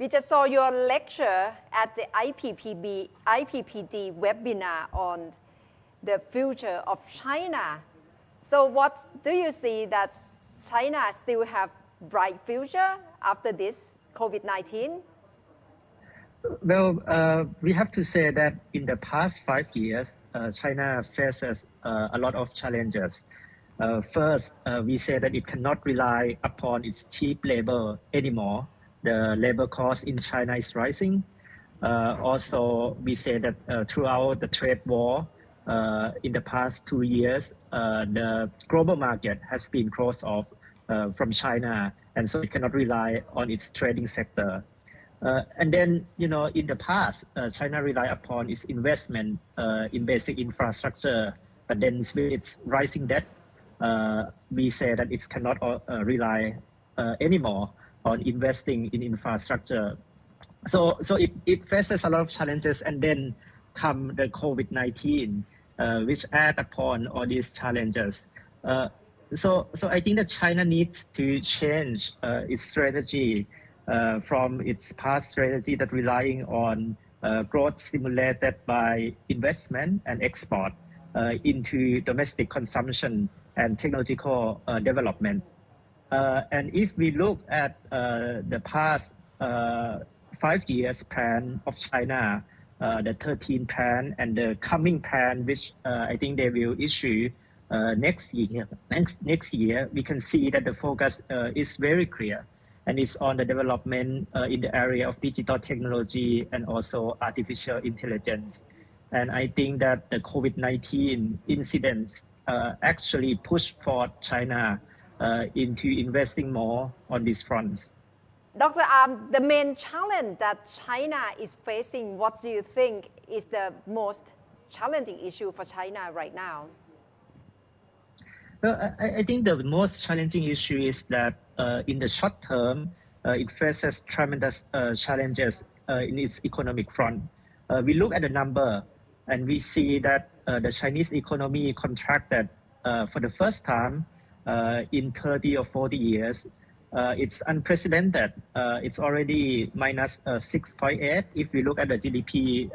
We just saw your lecture at the IPPD webinar on the future of China. So what do you see that China still have bright future after this COVID-19? Well, we have to say that in the past 5 years, China faces a lot of challenges. First, we say that it cannot rely upon its cheap labor anymore. The labor cost in China is rising. Also, we say that throughout the trade war in the past 2 years, the global market has been closed off from China, and so it cannot rely on its trading sector. And then, in the past, China relied upon its investment in basic infrastructure, but then with its rising debt, we say that it cannot rely anymore on investing in infrastructure. So it faces a lot of challenges, and then come the COVID-19, which add upon all these challenges. So I think that China needs to change its strategy from its past strategy that relying on growth stimulated by investment and export into domestic consumption and technological development. And if we look at the past 5 years plan of China, the 13th plan and the coming plan, which I think they will issue next year, we can see that the focus is very clear, and it's on the development in the area of digital technology and also artificial intelligence. And I think that the COVID-19 incidents actually pushed for China into investing more on these fronts. Dr. The main challenge that China is facing, what do you think is the most challenging issue for China right now? Well, I think the most challenging issue is that in the short term, it faces tremendous challenges in its economic front. We look at the number and we see that the Chinese economy contracted for the first time in 30 or 40 years. It's unprecedented. It's already minus 6.8 if we look at the GDP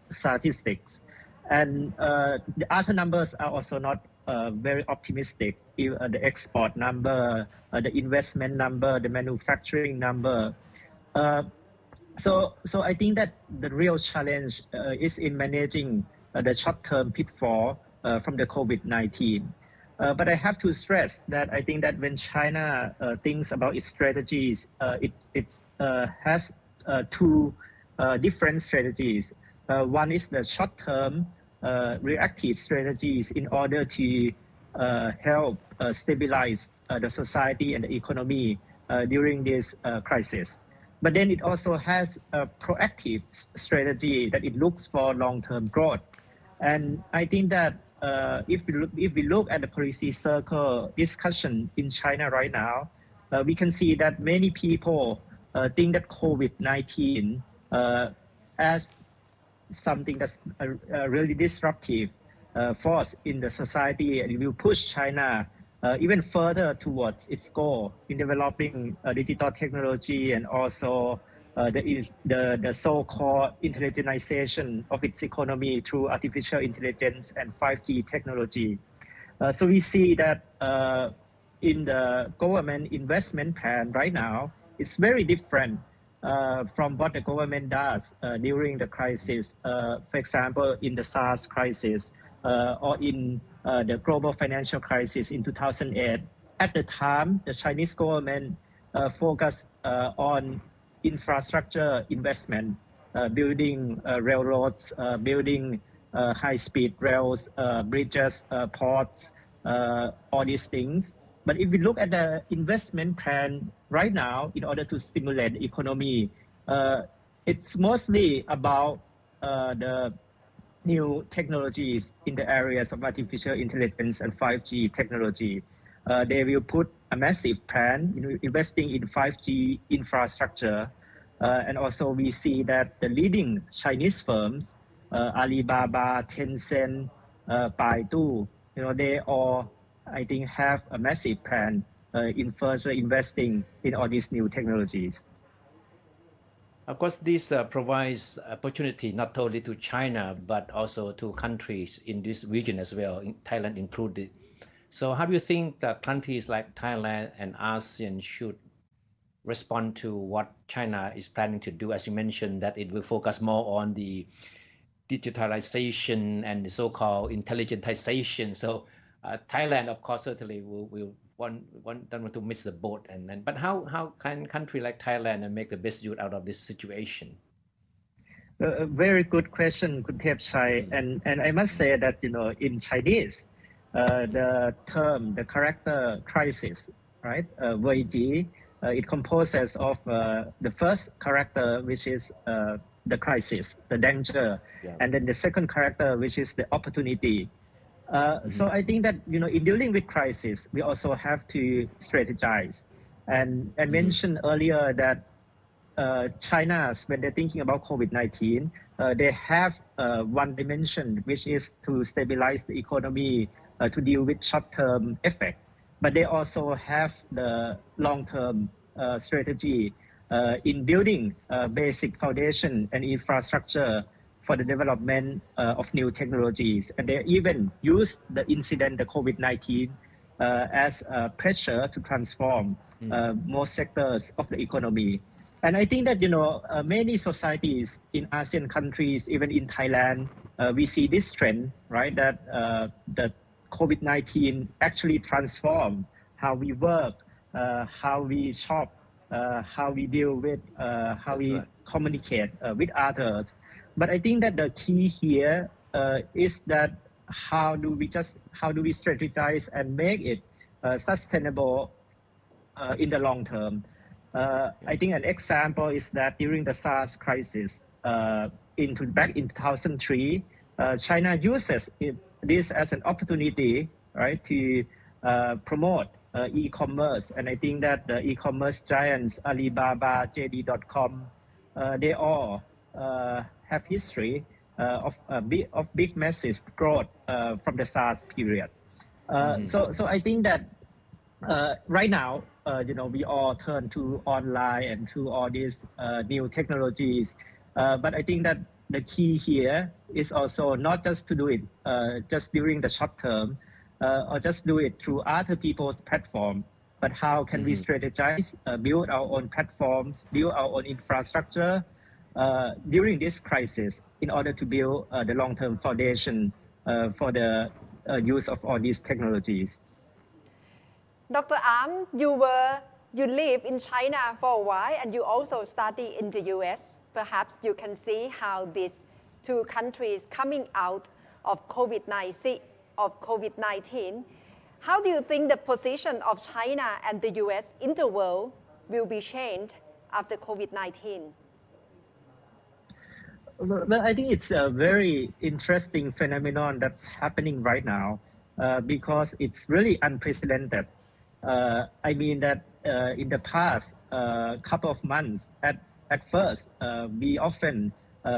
statistics. And the other numbers are also not very optimistic. The export number, the investment number, the manufacturing number. So I think that the real challenge is in managing the short-term pitfall from the COVID-19. But I have to stress that I think that when China thinks about its strategies, it has two different strategies. One is the short-term reactive strategies in order to help stabilize the society and the economy during this crisis. But then it also has a proactive strategy that it looks for long-term growth. And I think that if we look at the policy circle discussion in China right now, we can see that many people think that COVID-19 as something that's a really disruptive force in the society, and it will push China even further towards its goal in developing digital technology and also the so-called intelligentization of its economy through artificial intelligence and 5G technology. So we see that in the government investment plan right now, it's very different from what the government does during the crisis. For example, in the SARS crisis or in the global financial crisis in 2008. At the time, the Chinese government focused on infrastructure investment, building railroads, building high-speed rails, bridges, ports, all these things. But if we look at the investment plan right now, in order to stimulate the economy, it's mostly about the new technologies in the areas of artificial intelligence and 5G technology. They will put a massive plan, investing in 5G infrastructure. And also we see that the leading Chinese firms, Alibaba, Tencent, Baidu, they all, I think, have a massive plan in further investing in all these new technologies. Of course, this provides opportunity not only to China, but also to countries in this region as well, in Thailand included. So how do you think that countries like Thailand and ASEAN should respond to what China is planning to do? As you mentioned, that it will focus more on the digitalization and the so-called intelligentization. So Thailand, of course, certainly will don't want to miss the boat. But how can a country like Thailand make the best use out of this situation? A very good question, Kuntep Chai. And I must say that, in Chinese, the term, the character crisis, right, Wei Ji, it composes of the first character, which is the crisis, the danger, and then the second character, which is the opportunity. So I think that, in dealing with crisis, we also have to strategize. And I mentioned earlier that China's, when they're thinking about COVID-19, they have one dimension, which is to stabilize the economy, to deal with short-term effect. But they also have the long-term strategy in building basic foundation and infrastructure for the development of new technologies. And they even use the incident, the COVID-19, as a pressure to transform most sectors of the economy. And I think that, many societies in ASEAN countries, even in Thailand, we see this trend, right, that the COVID-19 actually transformed how we work, how we shop, how we deal with, how we communicate with others. But I think that the key here is that how do we strategize and make it sustainable in the long term? I think an example is that during the SARS crisis, back in 2003, China uses this as an opportunity, right, to promote e-commerce. And I think that the e-commerce giants Alibaba, JD.com, they all have history of big massive growth from the SARS period. So I think that right now, we all turn to online and to all these new technologies. But I think that the key here is also not just to do it just during the short term or just do it through other people's platform, but how can we strategize, build our own platforms, build our own infrastructure during this crisis in order to build the long-term foundation for the use of all these technologies. Dr. Am, you live in China for a while and you also study in the US. Perhaps you can see how these two countries coming out of COVID-19. How do you think the position of China and the US in the world will be changed after COVID-19? Well, I think it's a very interesting phenomenon that's happening right now because it's really unprecedented. I mean that in the past couple of months, at first, we often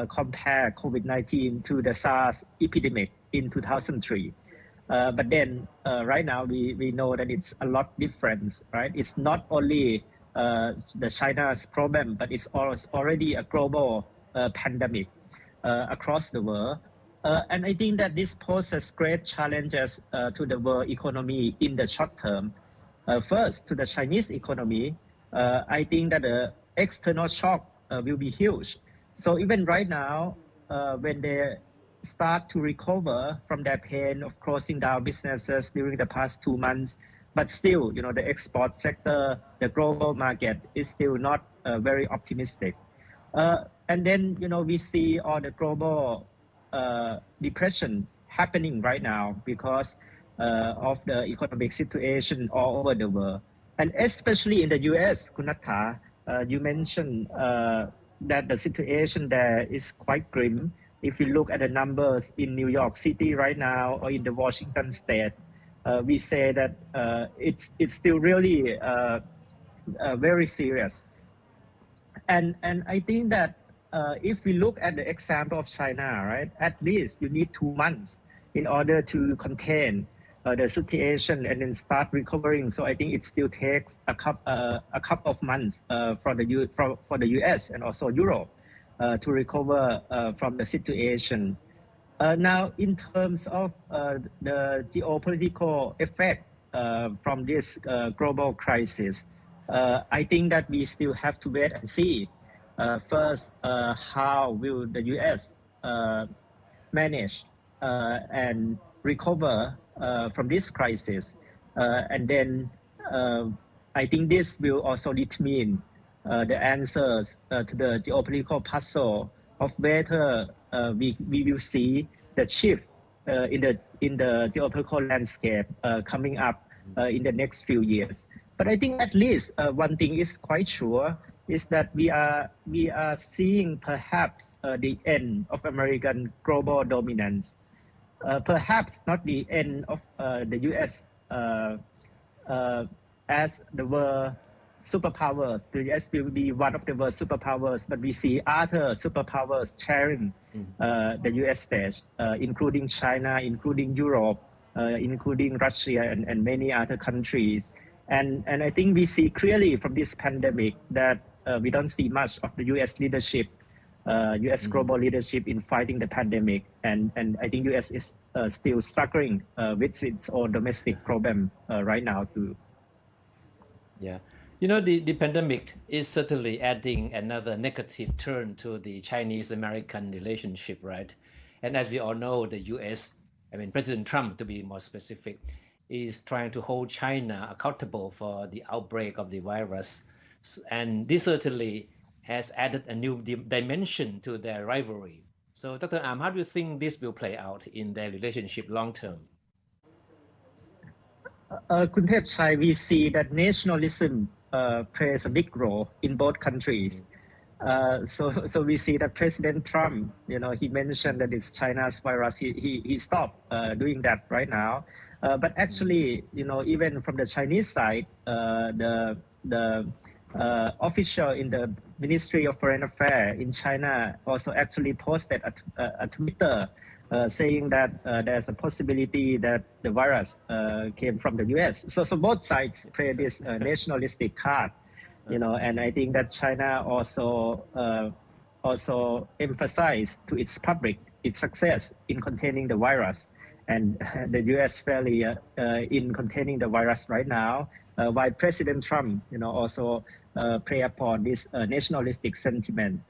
compare COVID-19 to the SARS epidemic in 2003. But then right now, we know that it's a lot different, right? It's not only the China's problem, but it's already a global pandemic across the world. And I think that this poses great challenges to the world economy in the short term. First, to the Chinese economy, I think that the external shock will be huge. So even right now, when they start to recover from their pain of closing down businesses during the past 2 months, but still, the export sector, the global market is still not very optimistic. And then, we see all the global depression happening right now because of the economic situation all over the world. And especially in the US, Kunatha, you mentioned that the situation there is quite grim. If you look at the numbers in New York City right now or in the Washington state, we say that it's still really very serious. And I think that if we look at the example of China, right, at least you need 2 months in order to contain the situation and then start recovering. So I think it still takes a couple of months for the US and also Europe to recover from the situation. Now, in terms of the geopolitical effect from this global crisis, I think that we still have to wait and see. First, how will the US manage and recover from this crisis? And then I think this will also determine the answers to the geopolitical puzzle of whether we will see the shift in the geopolitical landscape coming up in the next few years. But I think at least one thing is quite sure is that we are seeing perhaps the end of American global dominance. Perhaps not the end of the US as the world superpowers. The US will be one of the world superpowers, but we see other superpowers sharing the US stage, including China, including Europe, including Russia and many other countries. And I think we see clearly from this pandemic that we don't see much of the US leadership, US global leadership in fighting the pandemic. And I think US is still struggling with its own domestic problem right now too. Yeah. You know, the pandemic is certainly adding another negative turn to the Chinese-American relationship, right? And as we all know, the US, President Trump, to be more specific, is trying to hold China accountable for the outbreak of the virus. And this certainly has added a new dimension to their rivalry. So, Dr. Am, how do you think this will play out in their relationship long term? Kunthep, we see that nationalism plays a big role in both countries. So we see that President Trump, he mentioned that it's China's virus. He stopped doing that right now. But actually, even from the Chinese side, the official in the Ministry of Foreign Affairs in China also actually posted a Twitter saying that there's a possibility that the virus came from the US. So both sides play this nationalistic card, and I think that China also emphasized to its public its success in containing the virus, and the US failure in containing the virus right now, while President Trump, also play upon this nationalistic sentiment.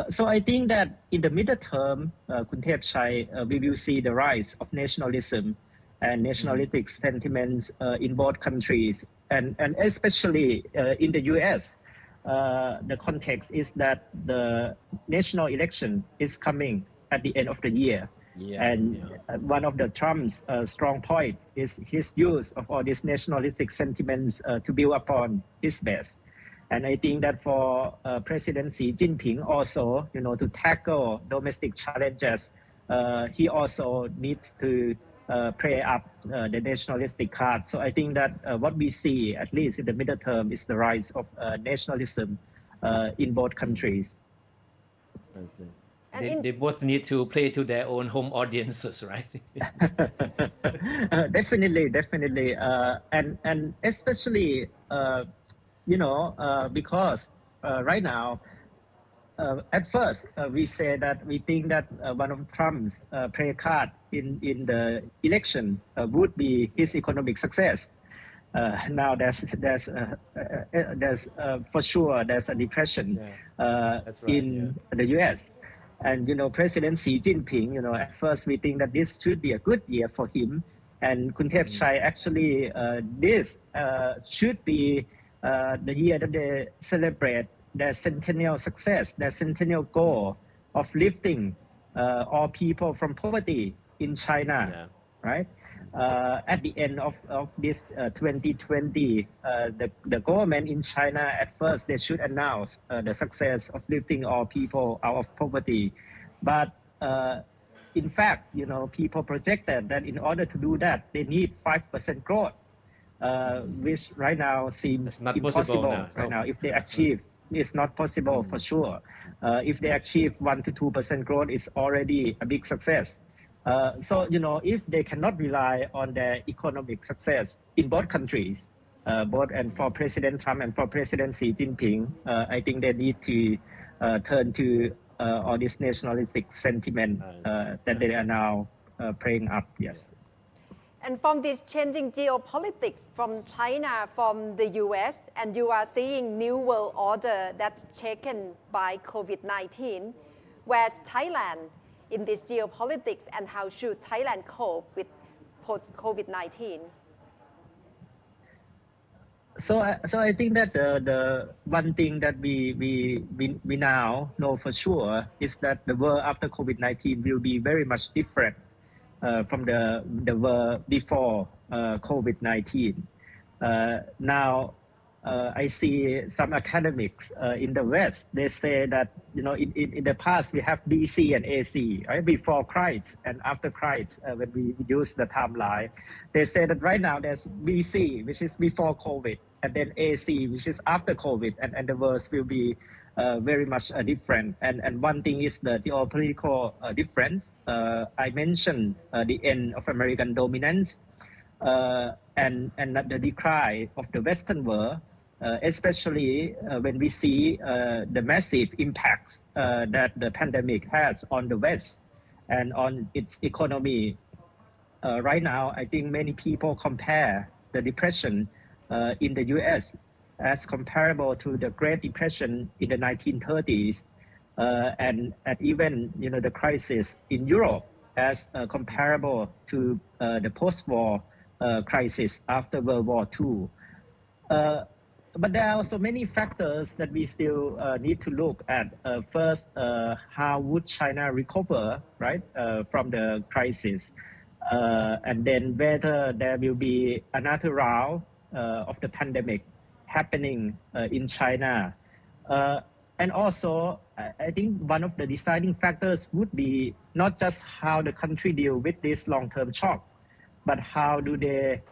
So I think that in the middle term, Kunthep, we will see the rise of nationalism and nationalistic sentiments in both countries, and especially in the US. The context is that the national election is coming at the end of the year. One of the Trump's strong point is his use of all these nationalistic sentiments to build upon his base. And I think that for President Xi Jinping also, to tackle domestic challenges, he also needs to play up the nationalistic card. So I think that what we see, at least in the middle term, is the rise of nationalism in both countries. I see. They both need to play to their own home audiences, right? Definitely. And especially, because right now, at first, we say that we think that one of Trump's play card in the election would be his economic success. Now there's for sure there's a depression in the U.S. And President Xi Jinping, at first we think that this should be a good year for him. And Kunthep Chai, actually, this should be the year that they celebrate their centennial success, their centennial goal of lifting all people from poverty in China, right? At the end of this 2020, the government in China, at first, they should announce the success of lifting all people out of poverty. But in fact, people projected that in order to do that, they need 5% growth, which right now seems impossible. Right now, if they achieve, it's not possible for sure. If they achieve 1 to 2% growth, it's already a big success. So, if they cannot rely on their economic success in both countries, both and for President Trump and for President Xi Jinping, I think they need to turn to all this nationalistic sentiment that they are now playing up. Yes. And from this changing geopolitics from China, from the US, and you are seeing new world order that's taken by COVID-19, where's Thailand in this geopolitics and how should Thailand cope with post-COVID-19? So I think that the one thing that we now know for sure is that the world after COVID-19 will be very much different from the world before COVID-19. Now, I see some academics in the West, they say that, in the past we have BC and AC, right? Before Christ and after Christ, when we use the timeline, they say that right now there's BC, which is before COVID, and then AC, which is after COVID, and the world will be very much different. And one thing is the geopolitical difference. I mentioned the end of American dominance and the decline of the Western world, especially when we see the massive impacts that the pandemic has on the West and on its economy. Right now, I think many people compare the depression in the US as comparable to the Great Depression in the 1930s, and even the crisis in Europe as comparable to the post-war crisis after World War II. But there are also many factors that we still need to look at. First, how would China recover, right, from the crisis, and then whether there will be another round of the pandemic happening in China. And also, I think one of the deciding factors would be not just how the country deal with this long-term shock, but how do they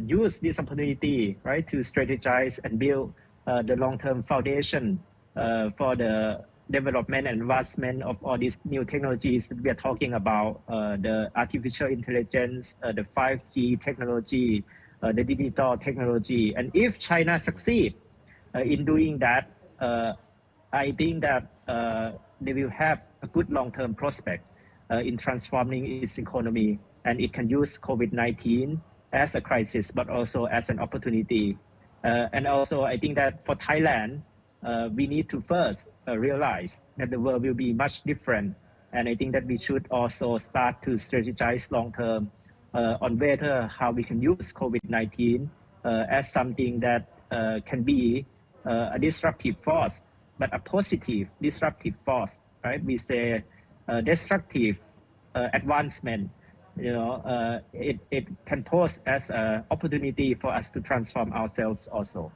use this opportunity, right, to strategize and build the long-term foundation for the development and advancement of all these new technologies that we are talking about, the artificial intelligence, the 5G technology, the digital technology. And if China succeed in doing that, I think that they will have a good long-term prospect in transforming its economy, and it can use COVID-19 as a crisis, but also as an opportunity. And also, I think that for Thailand, we need to first realize that the world will be much different. And I think that we should also start to strategize long-term on whether how we can use COVID-19 as something that can be a disruptive force, but a positive disruptive force, right? We say destructive advancement. It can pose as an opportunity for us to transform ourselves also.